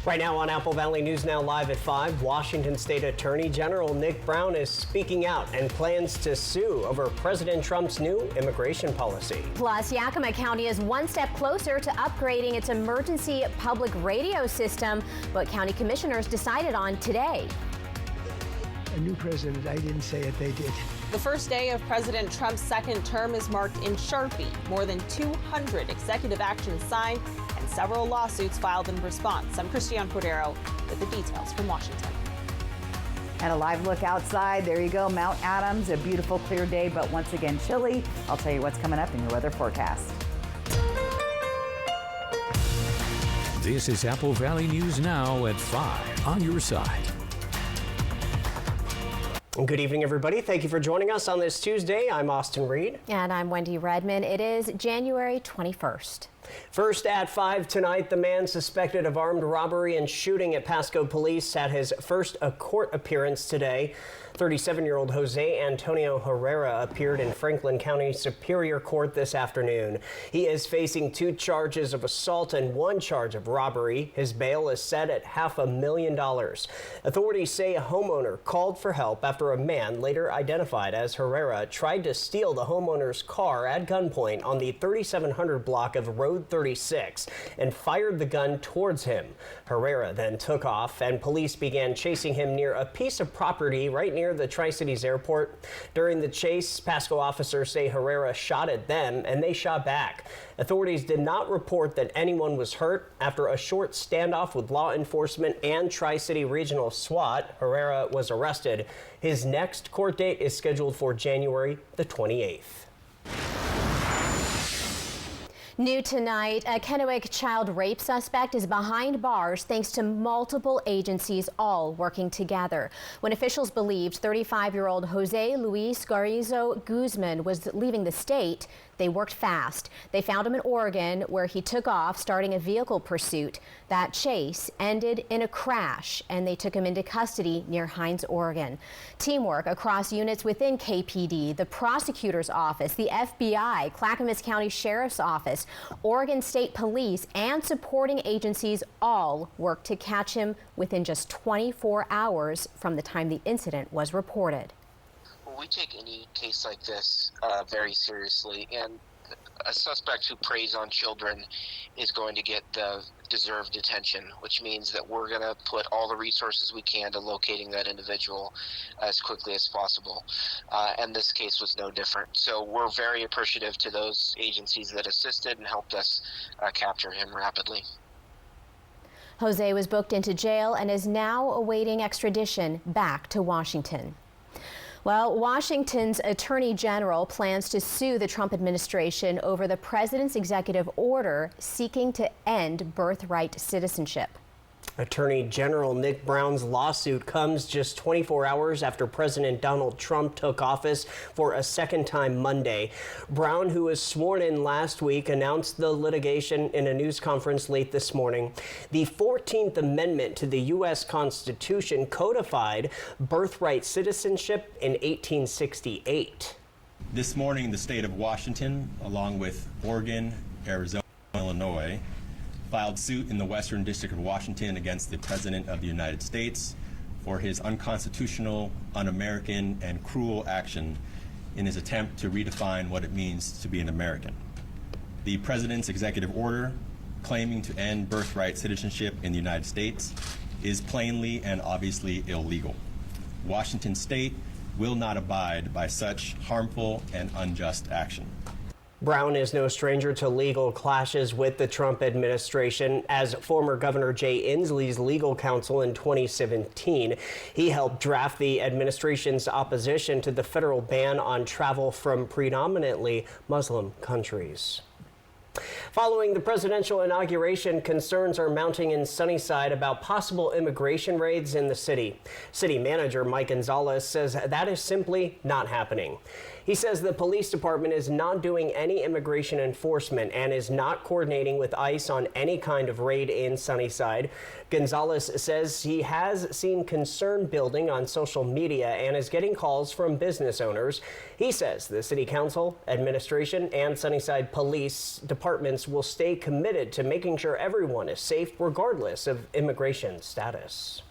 Right now on Apple Valley News Now Live at 5, Washington State Attorney General Nick Brown is speaking out and plans to sue over President Trump's new immigration policy. Plus, Yakima County is one step closer to upgrading its emergency public radio system, what county commissioners decided on today. A new president, I didn't say it, they did. The first day of President Trump's second term is marked in Sharpie. More than 200 executive actions signed and several lawsuits filed in response. I'm Christiane Cordero with the details from Washington. And a live look outside. There you go, Mount Adams. A beautiful clear day, but once again chilly. I'll tell you what's coming up in your weather forecast. This is Apple Valley News Now at 5 on your side. Good evening, everybody. Thank you for joining us on this Tuesday. I'm Austin Reed. And I'm Wendy Redman. It is January 21st. First at 5 tonight, the man suspected of armed robbery and shooting at Pasco Police had his first court appearance today. 37-year-old Jose Antonio Herrera appeared in Franklin County Superior Court this afternoon. He is facing 2 charges of assault and 1 charge of robbery. His bail is set at $500,000. Authorities say a homeowner called for help after a man, later identified as Herrera, tried to steal the homeowner's car at gunpoint on the 3700 block of Road 36 and fired the gun towards him. Herrera then took off and police began chasing him near a piece of property right near the Tri-Cities airport. During the chase, Pasco officers say Herrera shot at them and they shot back. Authorities did not report that anyone was hurt. After a short standoff with law enforcement and Tri-City Regional SWAT, Herrera was arrested. His next court date is scheduled for January the 28th. New tonight, a Kennewick child rape suspect is behind bars thanks to multiple agencies all working together. When officials believed 35-year-old Jose Luis Garrizo Guzman was leaving the state, they worked fast. They found him in Oregon, where he took off, starting a vehicle pursuit. That chase ended in a crash, and they took him into custody near Hines, Oregon. Teamwork across units within KPD, the prosecutor's office, the FBI, Clackamas County Sheriff's Office, Oregon State Police, and supporting agencies all worked to catch him within just 24 hours from the time the incident was reported. We take any case like this very seriously, and a suspect who preys on children is going to get the deserved attention, which means that we're going to put all the resources we can to locating that individual as quickly as possible. And this case was no different. So we're very appreciative to those agencies that assisted and helped us capture him rapidly. Jose was booked into jail and is now awaiting extradition back to Washington. Well, Washington's Attorney General plans to sue the Trump administration over the president's executive order seeking to end birthright citizenship. Attorney General Nick Brown's lawsuit comes just 24 hours after President Donald Trump took office for a second time Monday. Brown, who was sworn in last week, announced the litigation in a news conference late this morning. The 14th Amendment to the U.S. Constitution codified birthright citizenship in 1868. This morning, the state of Washington, along with Oregon, Arizona, and Illinois, filed suit in the Western District of Washington against the President of the United States for his unconstitutional, un-American, and cruel action in his attempt to redefine what it means to be an American. The President's executive order claiming to end birthright citizenship in the United States is plainly and obviously illegal. Washington State will not abide by such harmful and unjust action. Brown is no stranger to legal clashes with the Trump administration. As former Governor Jay Inslee's legal counsel in 2017, he helped draft the administration's opposition to the federal ban on travel from predominantly Muslim countries. Following the presidential inauguration, concerns are mounting in Sunnyside about possible immigration raids in the city. City manager Mike Gonzalez says that is simply not happening. He says the police department is not doing any immigration enforcement and is not coordinating with ICE on any kind of raid in Sunnyside. Gonzalez says he has seen concern building on social media and is getting calls from business owners. He says the city council, administration, and Sunnyside police departments will stay committed to making sure everyone is safe regardless of immigration status.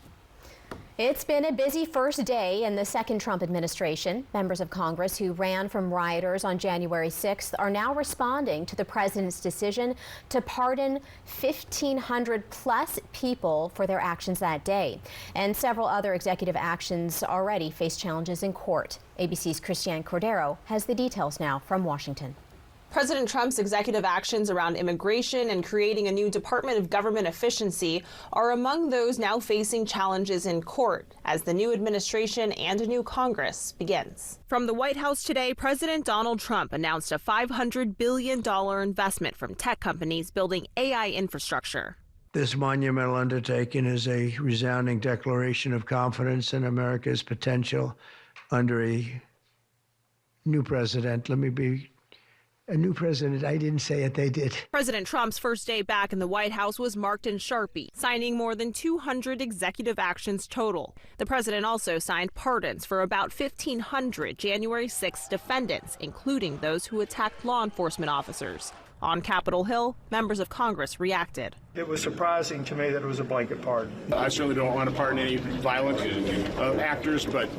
It's been a busy first day in the second Trump administration. Members of Congress who ran from rioters on January 6th are now responding to the president's decision to pardon 1,500 plus people for their actions that day. And several other executive actions already face challenges in court. ABC's Christiane Cordero has the details now from Washington. President Trump's executive actions around immigration and creating a new Department of Government Efficiency are among those now facing challenges in court as the new administration and a new Congress begins. From the White House today, President Donald Trump announced a $500 billion investment from tech companies building AI infrastructure. This monumental undertaking is a resounding declaration of confidence in America's potential under a new president. Let me be a new president. I didn't say it, they did. President Trump's first day back in the White House was marked in Sharpie, signing more than 200 executive actions total. The president also signed pardons for about 1,500 January 6 defendants, including those who attacked law enforcement officers. On Capitol Hill, members of Congress reacted. It was surprising to me that it was a blanket pardon. I certainly don't want to pardon any violent actors, but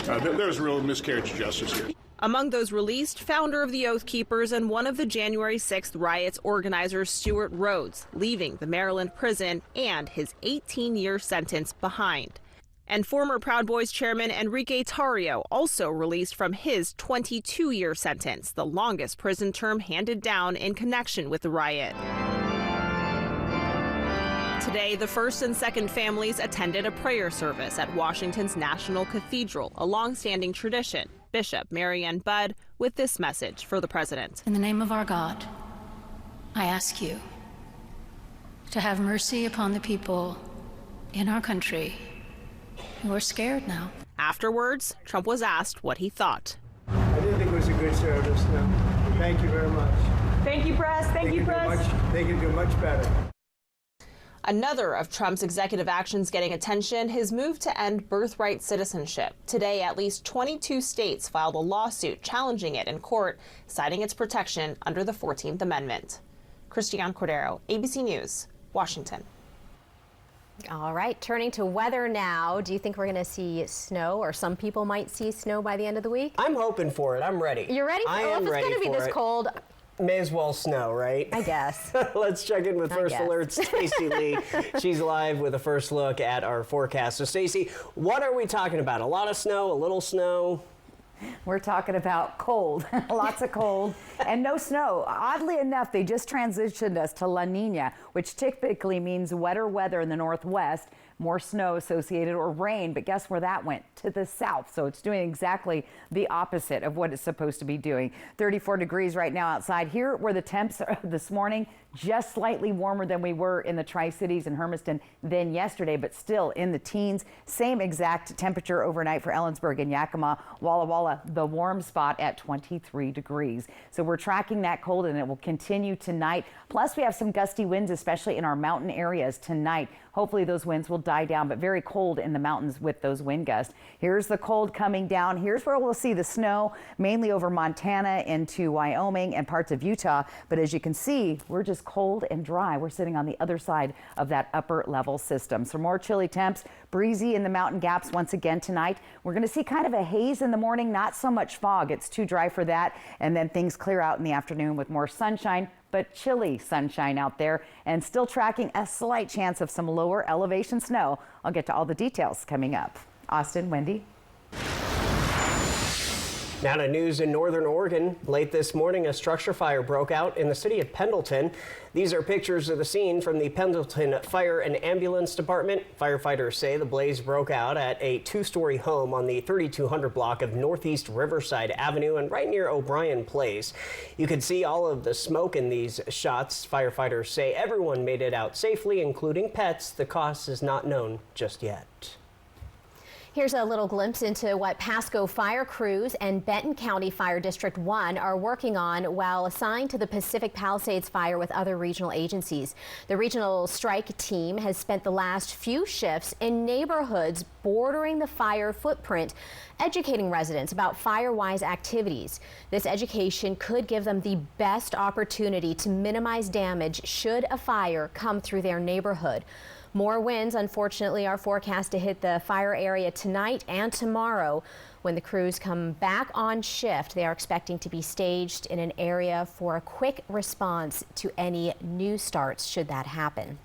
there's a real miscarriage of justice here. Among those released, founder of the Oath Keepers and one of the January 6th riots organizers, Stewart Rhodes, leaving the Maryland prison and his 18-year sentence behind. And former Proud Boys chairman Enrique Tarrio also released from his 22-year sentence, the longest prison term handed down in connection with the riot. Today, the first and second families attended a prayer service at Washington's National Cathedral, a long-standing tradition. Bishop Marianne Budd with this message for the president. In the name of our God, I ask you to have mercy upon the people in our country who are scared now. Afterwards, Trump was asked what he thought. I didn't think it was a good service, no. Thank you very much. Thank you, press. Thank you, press. They can do much better. Another of Trump's executive actions getting attention, his move to end birthright citizenship. Today, at least 22 states filed a lawsuit challenging it in court, citing its protection under the 14th Amendment. Christiane Cordero, ABC News, Washington. All right, turning to weather now. Do you think we're going to see snow, or some people might see snow by the end of the week? I'm hoping for it. I'm ready. You're ready? I am if it's ready going to be for this it. cold, May as well snow, right? I guess. Let's check in with First guess. Alert's Stacey Lee. She's live with a first look at our forecast. So, Stacey, what are we talking about? A lot of snow, a little snow? We're talking about cold, lots of cold, and no snow. Oddly enough, they just transitioned us to La Nina, which typically means wetter weather in the northwest, more snow associated or rain, but guess where that went? To the south. So it's doing exactly the opposite of what it's supposed to be doing. 34 degrees right now outside. Here where the temps are this morning, just slightly warmer than we were in the Tri-Cities and Hermiston than yesterday, but still in the teens. Same exact temperature overnight for Ellensburg and Yakima. Walla Walla, the warm spot at 23 degrees. So we're tracking that cold, and it will continue tonight. Plus, we have some gusty winds, especially in our mountain areas tonight. Hopefully those winds will die down, but very cold in the mountains with those wind gusts. Here's the cold coming down. Here's where we'll see the snow, mainly over Montana into Wyoming and parts of Utah. But as you can see, we're just cold and dry. We're sitting on the other side of that upper level system. So more chilly temps, breezy in the mountain gaps once again tonight. We're going to see kind of a haze in the morning, not so much fog. It's too dry for that. And then things clear out in the afternoon with more sunshine, but chilly sunshine out there, and still tracking a slight chance of some lower elevation snow. I'll get to all the details coming up. Austin, Wendy. Now to news in northern Oregon. Late this morning, a structure fire broke out in the city of Pendleton. These are pictures of the scene from the Pendleton Fire and Ambulance Department. Firefighters say the blaze broke out at a two-story home on the 3200 block of Northeast Riverside Avenue and right near O'Brien Place. You could see all of the smoke in these shots. Firefighters say everyone made it out safely, including pets. The cause is not known just yet. Here's a little glimpse into what Pasco Fire Crews and Benton County Fire District 1 are working on while assigned to the Pacific Palisades fire with other regional agencies. The regional strike team has spent the last few shifts in neighborhoods bordering the fire footprint, educating residents about fire-wise activities. This education could give them the best opportunity to minimize damage should a fire come through their neighborhood. More winds, unfortunately, are forecast to hit the fire area tonight and tomorrow. When the crews come back on shift, they are expecting to be staged in an area for a quick response to any new starts should that happen.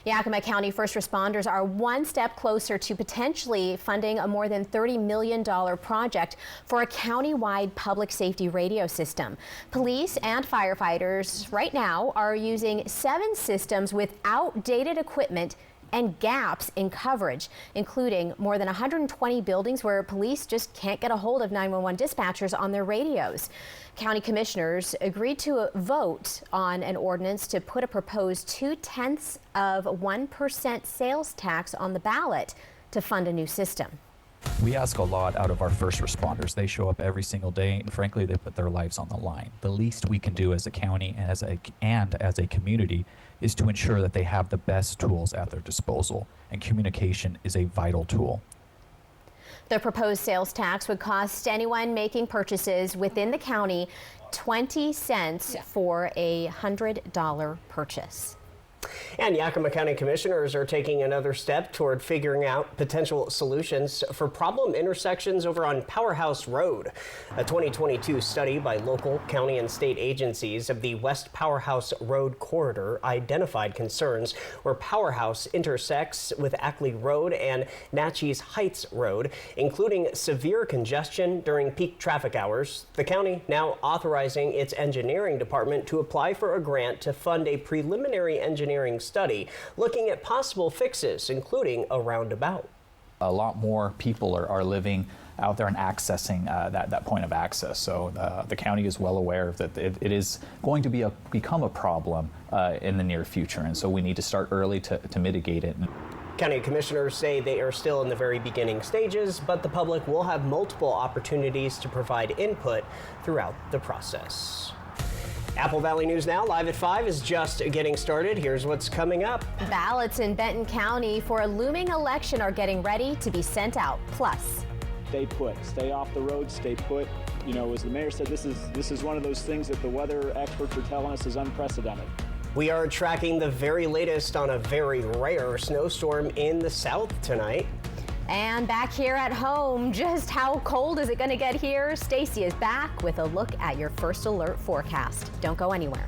Yakima County first responders are one step closer to potentially funding a more than $30 million project for a county-wide public safety radio system. Police and firefighters right now are using 7 systems with outdated equipment and gaps in coverage, including more than 120 buildings where police just can't get a hold of 911 dispatchers on their radios. County commissioners agreed to vote on an ordinance to put a proposed 0.2% sales tax on the ballot to fund a new system. We ask a lot out of our first responders. They show up every single day, and frankly, they put their lives on the line. The least we can do as a county and as a community is to ensure that they have the best tools at their disposal, and communication is a vital tool. The proposed sales tax would cost anyone making purchases within the county 20 cents for a $100 purchase. And Yakima County commissioners are taking another step toward figuring out potential solutions for problem intersections over on Powerhouse Road. A 2022 study by local, county, and state agencies of the West Powerhouse Road corridor identified concerns where Powerhouse intersects with Ackley Road and Natchez Heights Road, including severe congestion during peak traffic hours. The county now authorizing its engineering department to apply for a grant to fund a preliminary engineering study looking at possible fixes, including a roundabout. A lot more people are living out there and accessing that point of access. So the county is well aware that it is going to become a problem in the near future. And so we need to start early to mitigate it. County commissioners say they are still in the very beginning stages, but the public will have multiple opportunities to provide input throughout the process. Apple Valley News Now, live at 5, is just getting started. Here's what's coming up. Ballots in Benton County for a looming election are getting ready to be sent out. Plus, Stay put, stay off the road, stay put. You know, as the mayor said, this is one of those things that the weather experts are telling us is unprecedented. We are tracking the very latest on a very rare snowstorm in the south tonight. and back here at home, just how cold is it going to get here? Stacy is back with a look at your first alert forecast. Don't go anywhere.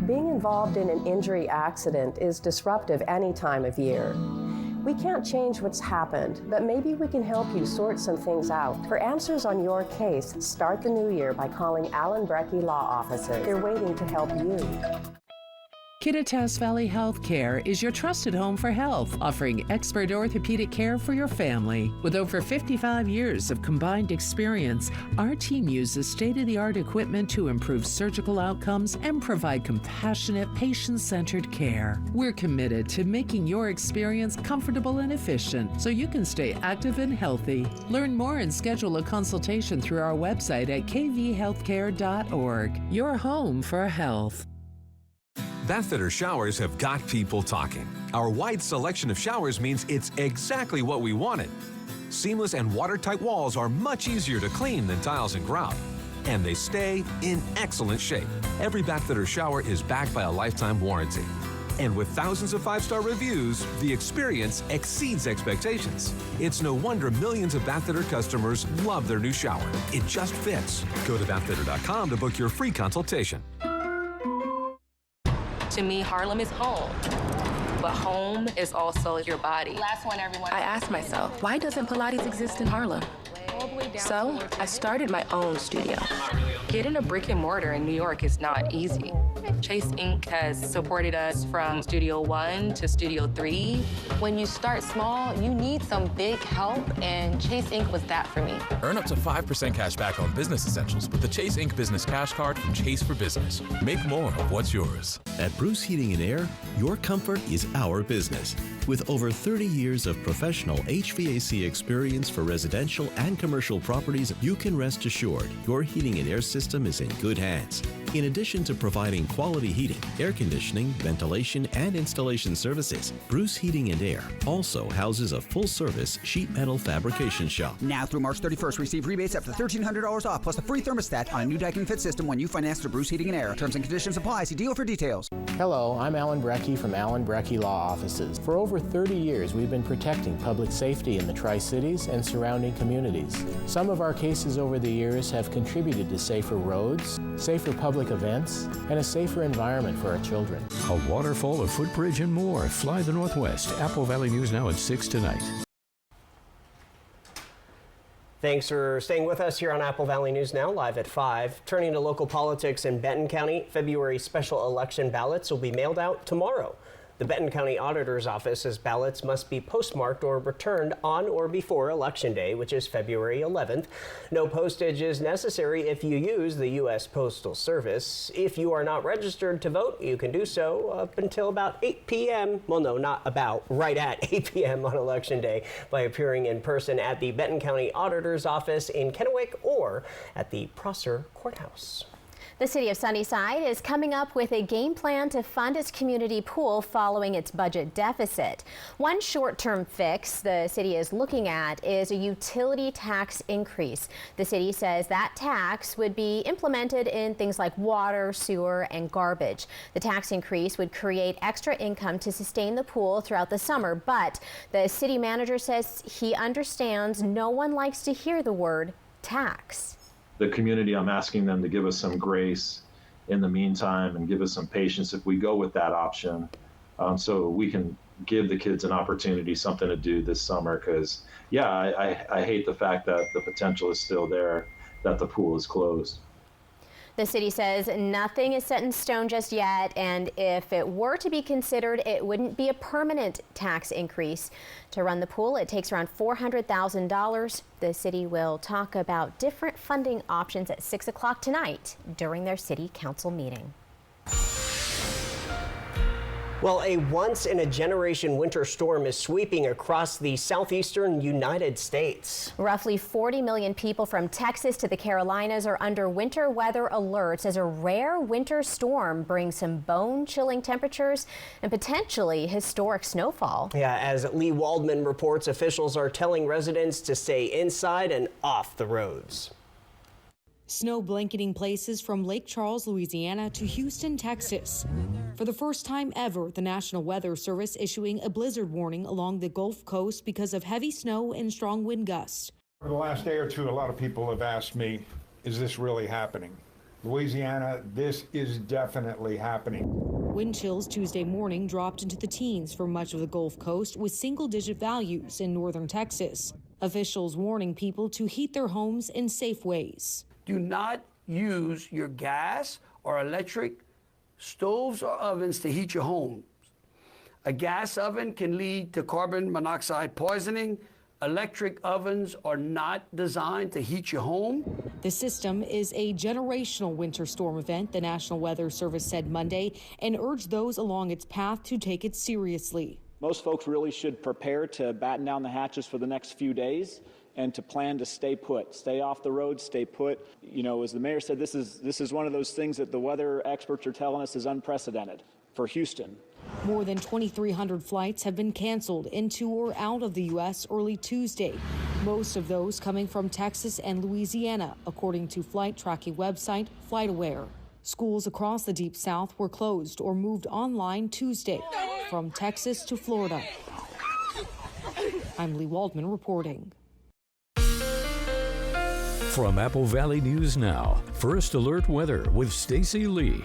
Being involved in an injury accident is disruptive any time of year. We can't change what's happened, but maybe we can help you sort some things out. For answers on your case, start the new year by calling Allen Brecky Law Offices. They're waiting to help you. Kittitas Valley Healthcare is your trusted home for health, offering expert orthopedic care for your family. With over 55 years of combined experience, our team uses state-of-the-art equipment to improve surgical outcomes and provide compassionate, patient-centered care. We're committed to making your experience comfortable and efficient so you can stay active and healthy. Learn more and schedule a consultation through our website at kvhealthcare.org. Your home for health. Bathfitter showers have got people talking. Our wide selection of showers means it's exactly what we wanted. Seamless and watertight walls are much easier to clean than tiles and grout. And they stay in excellent shape. Every Bathfitter shower is backed by a lifetime warranty. And with thousands of 5-star reviews, the experience exceeds expectations. It's no wonder millions of Bathfitter customers love their new shower. It just fits. Go to bathfitter.com to book your free consultation. To me, Harlem is home, but home is also your body. Last one, everyone. I asked myself, why doesn't Pilates exist in Harlem? So I started my own studio. Getting a brick and mortar in New York is not easy. Chase Inc. has supported us from Studio 1 to Studio 3. When you start small, you need some big help, and Chase Inc. was that for me. Earn up to 5% cash back on business essentials with the Chase Inc. Business Cash Card from Chase for Business. Make more of what's yours. At Bruce Heating and Air, your comfort is our business. With over 30 years of professional HVAC experience for residential and commercial properties, you can rest assured your heating and air system is in good hands. In addition to providing quality heating, air conditioning, ventilation, and installation services, Bruce Heating and Air also houses a full-service sheet metal fabrication shop. Now through March 31st, receive rebates up to $1,300 off, plus a free thermostat on a new Daikin Fit system when you finance through Bruce Heating and Air. Terms and conditions apply. See deal for details. Hello, I'm Alan Brecky from Alan Brecky Law Offices. For over 30 years, we've been protecting public safety in the Tri-Cities and surrounding communities. Some of our cases over the years have contributed to safer roads, safer public events, and a safer environment for our children. A waterfall, a footbridge, and more. Fly the Northwest. Apple Valley News Now at 6 tonight. Thanks for staying with us here on Apple Valley News Now, live at 5. Turning to local politics in Benton County, February special election ballots will be mailed out tomorrow. The Benton County Auditor's Office says ballots must be postmarked or returned on or before Election Day, which is February 11th. No postage is necessary if you use the U.S. Postal Service. If you are not registered to vote, you can do so up until about 8 p.m. Well, no, not about, right at 8 p.m. on Election Day by appearing in person at the Benton County Auditor's Office in Kennewick or at the Prosser Courthouse. The city of Sunnyside is coming up with a game plan to fund its community pool following its budget deficit. One short-term fix the city is looking at is a utility tax increase. The city says that tax would be implemented in things like water, sewer, and garbage. The tax increase would create extra income to sustain the pool throughout the summer, but the city manager says he understands no one likes to hear the word tax. The community, I'm asking them to give us some grace in the meantime and give us some patience if we go with that option, so we can give the kids an opportunity, something to do this summer. Because, yeah, I hate the fact that the potential is still there, that the pool is closed. The city says nothing is set in stone just yet, and if it were to be considered, it wouldn't be a permanent tax increase. To run the pool, it takes around $400,000. The city will talk about different funding options at 6 o'clock tonight during their city council meeting. Well, a once-in-a-generation winter storm is sweeping across the southeastern United States. Roughly 40 million people from Texas to the Carolinas are under winter weather alerts as a rare winter storm brings some bone-chilling temperatures and potentially historic snowfall. Yeah, as Lee Waldman reports, officials are telling residents to stay inside and off the roads. Snow blanketing places from Lake Charles, Louisiana to Houston, Texas. For the first time ever, the National Weather Service issuing a blizzard warning along the Gulf Coast because of heavy snow and strong wind gusts. For the last day or two, a lot of people have asked me, is this really happening? Louisiana, this is definitely happening. Wind chills Tuesday morning dropped into the teens for much of the Gulf Coast with single-digit values in northern Texas. Officials warning people to heat their homes in safe ways. Do not use your gas or electric stoves or ovens to heat your homes. A gas oven can lead to carbon monoxide poisoning. Electric ovens are not designed to heat your home. The system is a generational winter storm event, the National Weather Service said Monday, and urged those along its path to take it seriously. Most folks really should prepare to batten down the hatches for the next few days and to plan to stay put, stay off the road, stay put. You know, as the mayor said, this is one of those things that the weather experts are telling us is unprecedented for Houston. More than 2,300 flights have been canceled into or out of the U.S. early Tuesday, most of those coming from Texas and Louisiana, according to flight tracking website FlightAware. Schools across the Deep South were closed or moved online Tuesday, from Texas to Florida. I'm Lee Waldman reporting. From Apple Valley News Now, First Alert Weather with Stacy Lee.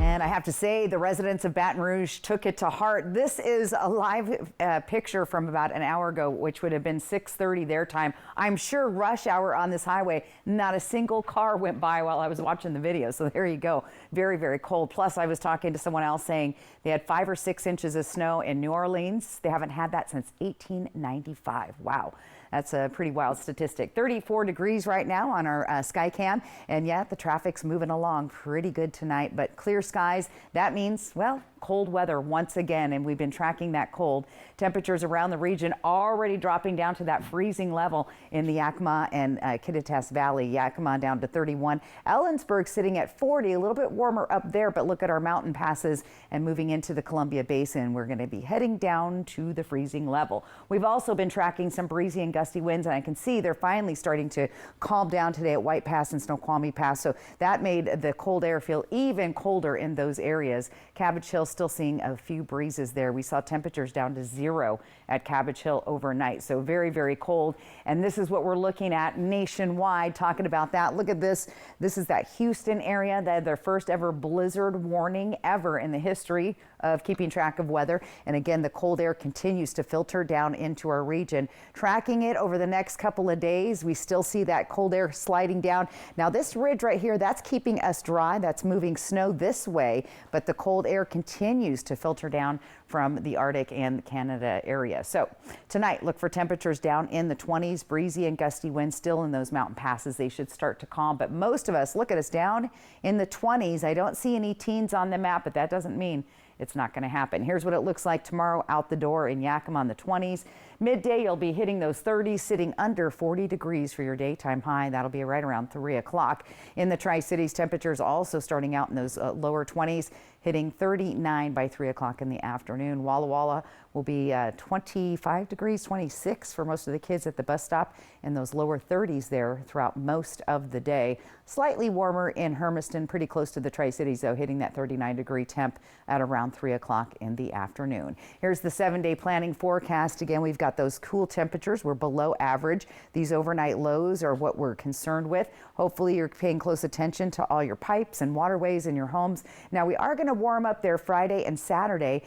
And I have to say, the residents of Baton Rouge took it to heart. This is a live picture from about an hour ago, which would have been 6:30 their time. I'm sure rush hour on this highway, not a single car went by while I was watching the video. So there you go. Very, very cold. Plus, I was talking to someone else saying they had 5 or 6 inches of snow in New Orleans. They haven't had that since 1895. Wow. That's a pretty wild statistic. 34 degrees right now on our Skycam. And yet the traffic's moving along pretty good tonight, but clear skies. That means, well, cold weather once again, and we've been tracking that cold. Temperatures around the region already dropping down to that freezing level in the Yakima and Kittitas Valley. Yakima down to 31. Ellensburg sitting at 40, a little bit warmer up there, but look at our mountain passes and moving into the Columbia Basin. We're going to be heading down to the freezing level. We've also been tracking some breezy and gusty winds, and I can see they're finally starting to calm down today at White Pass and Snoqualmie Pass. So that made the cold air feel even colder in those areas. Cabbage Hill still seeing a few breezes there. We saw temperatures down to 0 at Cabbage Hill overnight. So very, very cold. And this is what we're looking at nationwide, talking about that. Look at this. This is that Houston area. They had their first ever blizzard warning ever in the history of keeping track of weather. And again, the cold air continues to filter down into our region. Tracking it over the next couple of days, we still see that cold air sliding down. Now this ridge right here, that's keeping us dry. That's moving snow this way, but the cold air continues to filter down from the Arctic and Canada area. So tonight, look for temperatures down in the 20s, breezy and gusty winds still in those mountain passes. They should start to calm, but most of us, look at us down in the 20s. I don't see any teens on the map, but that doesn't mean it's not going to happen. Here's what it looks like tomorrow out the door in Yakima on the 20s. Midday, you'll be hitting those 30s, sitting under 40 degrees for your daytime high. That'll be right around 3 o'clock. In the Tri-Cities, temperatures also starting out in those lower 20s, hitting 39 by 3 o'clock in the afternoon. Walla Walla will be 25 degrees, 26 for most of the kids at the bus stop, and those lower 30s there throughout most of the day. Slightly warmer in Hermiston, pretty close to the Tri-Cities, though, hitting that 39-degree temp at around 3 o'clock in the afternoon. Here's the 7-day planning forecast. Again, we've got those cool temperatures. We're below average. These overnight lows are what we're concerned with. Hopefully, you're paying close attention to all your pipes and waterways in your homes. Now, we are going to warm up there Friday and Saturday.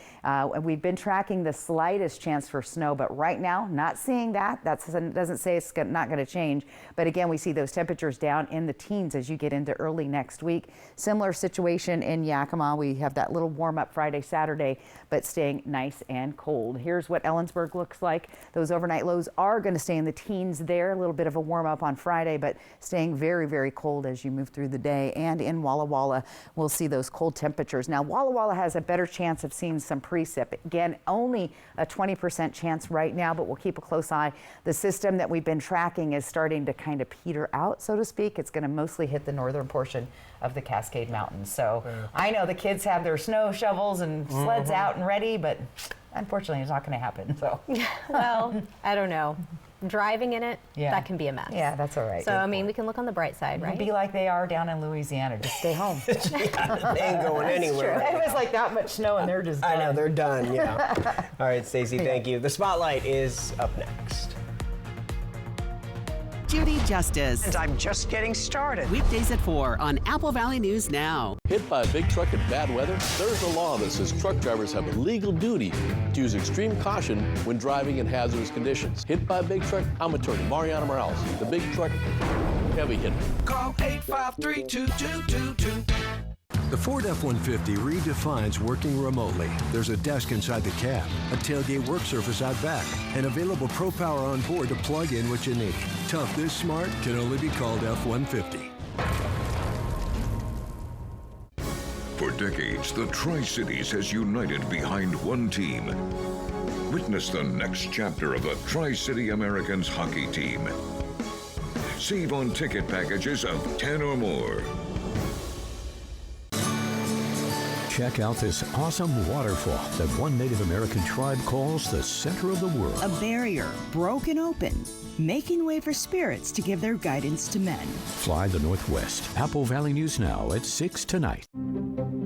We've been tracking the slightest chance for snow, but right now, not seeing that. That doesn't say it's not going to change. But again, we see those temperatures down in the teens as you get into early next week. Similar situation in Yakima. We have that little warm up Friday, Saturday, but staying nice and cold. Here's what Ellensburg looks like. Those overnight lows are going to stay in the teens there. A little bit of a warm up on Friday, but staying very, very cold as you move through the day. And in Walla Walla, we'll see those cold temperatures. Now, Walla Walla has a better chance of seeing some precip. Again, only a 20% chance right now, but we'll keep a close eye. The system that we've been tracking is starting to kind of peter out, so to speak. It's going to mostly hit the northern portion of the Cascade Mountains. So I know the kids have their snow shovels and sleds out and ready, but unfortunately it's not going to happen. So well, I don't know. Driving in it, that can be a mess. Yeah, that's all right. So, I mean, we can look on the bright side, right? It'll be like they are down in Louisiana. Just stay home. Yeah, they ain't going anywhere. It was like that much snow and they're just done. I know, they're done, yeah. All right, Stacey, thank you. The Spotlight is up next. Judy Justice. And I'm just getting started. Weekdays at 4 on Apple Valley News Now. Hit by a big truck in bad weather? There's a law that says truck drivers have a legal duty to use extreme caution when driving in hazardous conditions. Hit by a big truck? I'm attorney Mariano Morales, the big truck heavy hitter. Call 853-2222. The Ford F-150 redefines working remotely. There's a desk inside the cab, a tailgate work surface out back, and available Pro Power on board to plug in what you need. Tough this smart can only be called F-150. For decades, the Tri-Cities has united behind one team. Witness the next chapter of the Tri-City Americans hockey team. Save on ticket packages of 10 or more. Check out this awesome waterfall that one Native American tribe calls the center of the world. A barrier broken open, making way for spirits to give their guidance to men. Fly the Northwest. Apple Valley News Now at 6 tonight.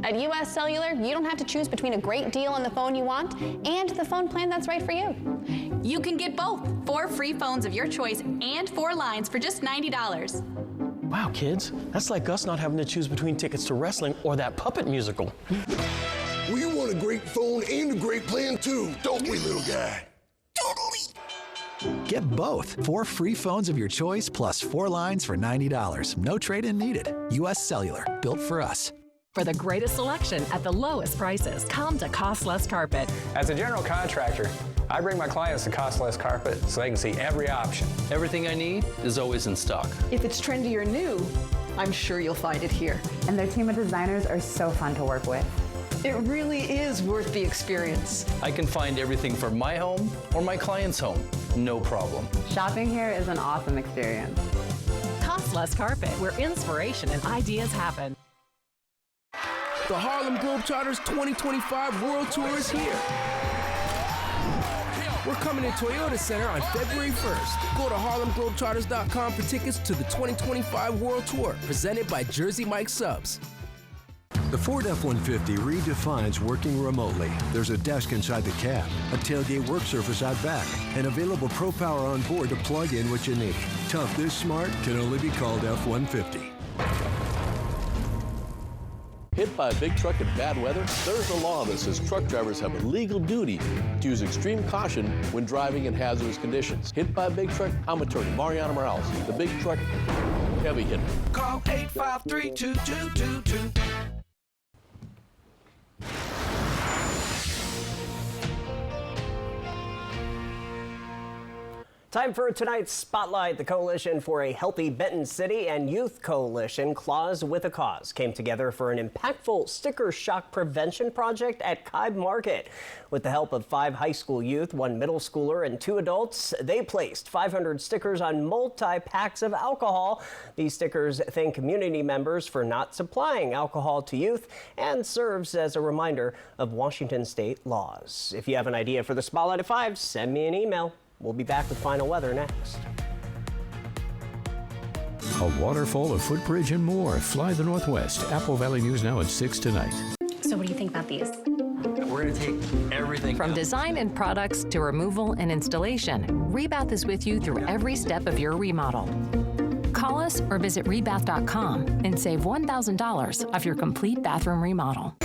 At US Cellular, you don't have to choose between a great deal on the phone you want and the phone plan that's right for you. You can get both. 4 free phones of your choice and 4 lines for just $90. Wow, kids, that's like us not having to choose between tickets to wrestling or that puppet musical. We want a great phone and a great plan too, don't we, little guy? Get both. 4 free phones of your choice plus 4 lines for $90. No trade-in needed. U.S. Cellular, built for us. For the greatest selection at the lowest prices, come to Cost Less Carpet. As a general contractor, I bring my clients to Cost Less Carpet so they can see every option. Everything I need is always in stock. If it's trendy or new, I'm sure you'll find it here. And their team of designers are so fun to work with. It really is worth the experience. I can find everything for my home or my client's home. No problem. Shopping here is an awesome experience. Cost Less Carpet, where inspiration and ideas happen. The Harlem Globetrotters 2025 World Tour is here. We're coming to Toyota Center on February 1st. Go to harlemglobetrotters.com for tickets to the 2025 World Tour, presented by Jersey Mike Subs. The Ford F-150 redefines working remotely. There's a desk inside the cab, a tailgate work surface out back, and available Pro Power on board to plug in what you need. Tough this smart can only be called F-150. Hit by a big truck in bad weather? There's a law that says truck drivers have a legal duty to use extreme caution when driving in hazardous conditions. Hit by a big truck? I'm attorney Mariana Morales, the big truck heavy hitter. Call 853-2222. Time for tonight's Spotlight. The Coalition for a Healthy Benton City and Youth Coalition Claws with a Cause came together for an impactful sticker shock prevention project at Kibe Market. With the help of 5 high school youth, 1 middle schooler, and 2 adults, they placed 500 stickers on multi-packs of alcohol. These stickers thank community members for not supplying alcohol to youth and serves as a reminder of Washington state laws. If you have an idea for the Spotlight at 5, send me an email. We'll be back with final weather next. A waterfall, a footbridge, and more. Fly the Northwest. Apple Valley News Now at 6 tonight. So what do you think about these? We're going to take everything. From design and products to removal and installation, Rebath is with you through every step of your remodel. Call us or visit rebath.com and save $1,000 off your complete bathroom remodel.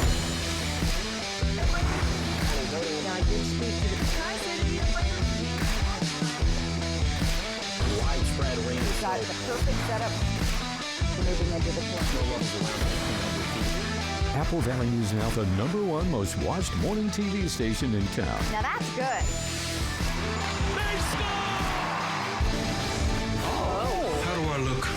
Got the perfect setup moving into the corner. Apple Valley News Now, the #1 most watched morning TV station in town. Now that's good. How do I look?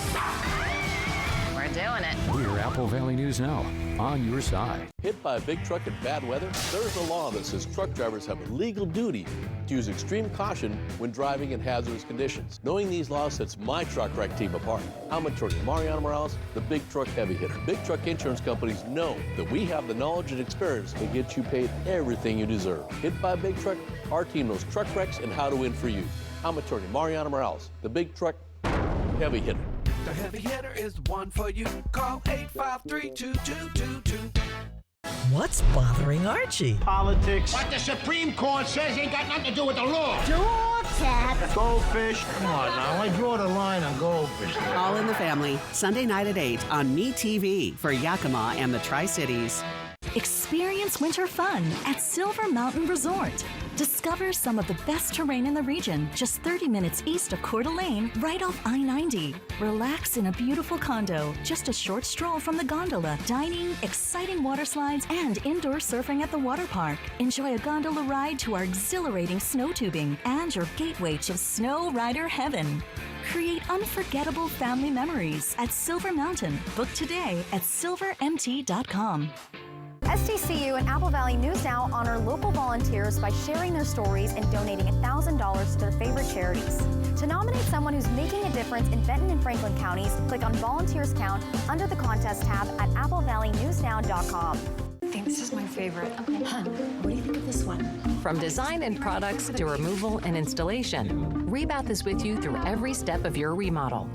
We're doing it. We're Apple Valley News Now, on your side. Hit by a big truck in bad weather? There's a law that says truck drivers have a legal duty to use extreme caution when driving in hazardous conditions. Knowing these laws sets my truck wreck team apart. I'm attorney Mariana Morales, the big truck heavy hitter. Big truck insurance companies know that we have the knowledge and experience to get you paid everything you deserve. Hit by a big truck? Our team knows truck wrecks and how to win for you. I'm attorney Mariana Morales, the big truck heavy hitter. The heavy hitter is the one for you. Call 853-2222. What's bothering Archie? Politics. What the Supreme Court says ain't got nothing to do with the law. Draw tap. Goldfish. Come on now, I draw the line on goldfish. All in the Family, Sunday night at 8 on MeTV for Yakima and the Tri-Cities. Experience winter fun at Silver Mountain Resort. Discover some of the best terrain in the region, just 30 minutes east of Coeur d'Alene, right off I-90. Relax in a beautiful condo, just a short stroll from the gondola, dining, exciting water slides, and indoor surfing at the water park. Enjoy a gondola ride to our exhilarating snow tubing and your gateway to snow rider heaven. Create unforgettable family memories at Silver Mountain. Book today at silvermt.com. SDCU and Apple Valley News Now honor local volunteers by sharing their stories and donating $1,000 to their favorite charities. To nominate someone who's making a difference in Benton and Franklin counties, click on Volunteers Count under the contest tab at applevalleynewsnow.com. I think this is my favorite. Okay. Hun, what do you think of this one? From design and products to removal and installation, Rebath is with you through every step of your remodel.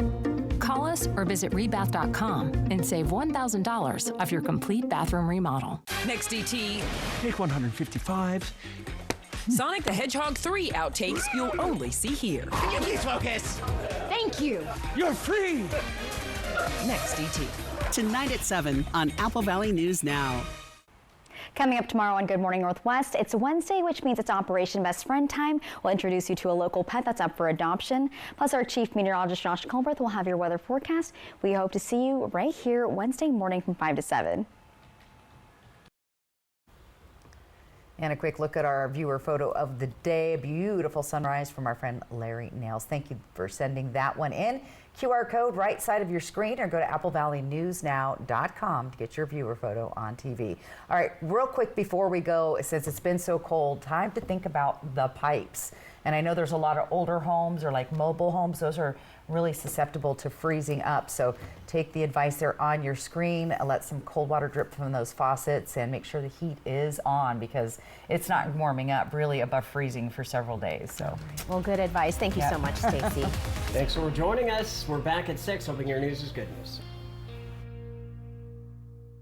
Call us or visit rebath.com and save $1,000 off your complete bathroom remodel. Next DT. Take 155. Sonic the Hedgehog 3 outtakes you'll only see here. Can you please focus? Thank you. You're free. Next, DT. Tonight at 7 on Apple Valley News Now. Coming up tomorrow on Good Morning Northwest, it's Wednesday, which means it's Operation Best Friend time. We'll introduce you to a local pet that's up for adoption. Plus, our chief meteorologist, Josh Colberth, will have your weather forecast. We hope to see you right here Wednesday morning from 5 to 7. And a quick look at our viewer photo of the day. A beautiful sunrise from our friend Larry Nails. Thank you for sending that one in. QR code right side of your screen, or go to applevalley.com to get your viewer photo on TV. All right, real quick before we go, since it's been so cold, time to think about the pipes. And I know there's a lot of older homes or like mobile homes. Those are really susceptible to freezing up. So take the advice there on your screen, let some cold water drip from those faucets, and make sure the heat is on, because it's not warming up really above freezing for several days. So, well, good advice. Thank you so much, Stacy. Thanks for joining us. We're back at 6, hoping your news is good news.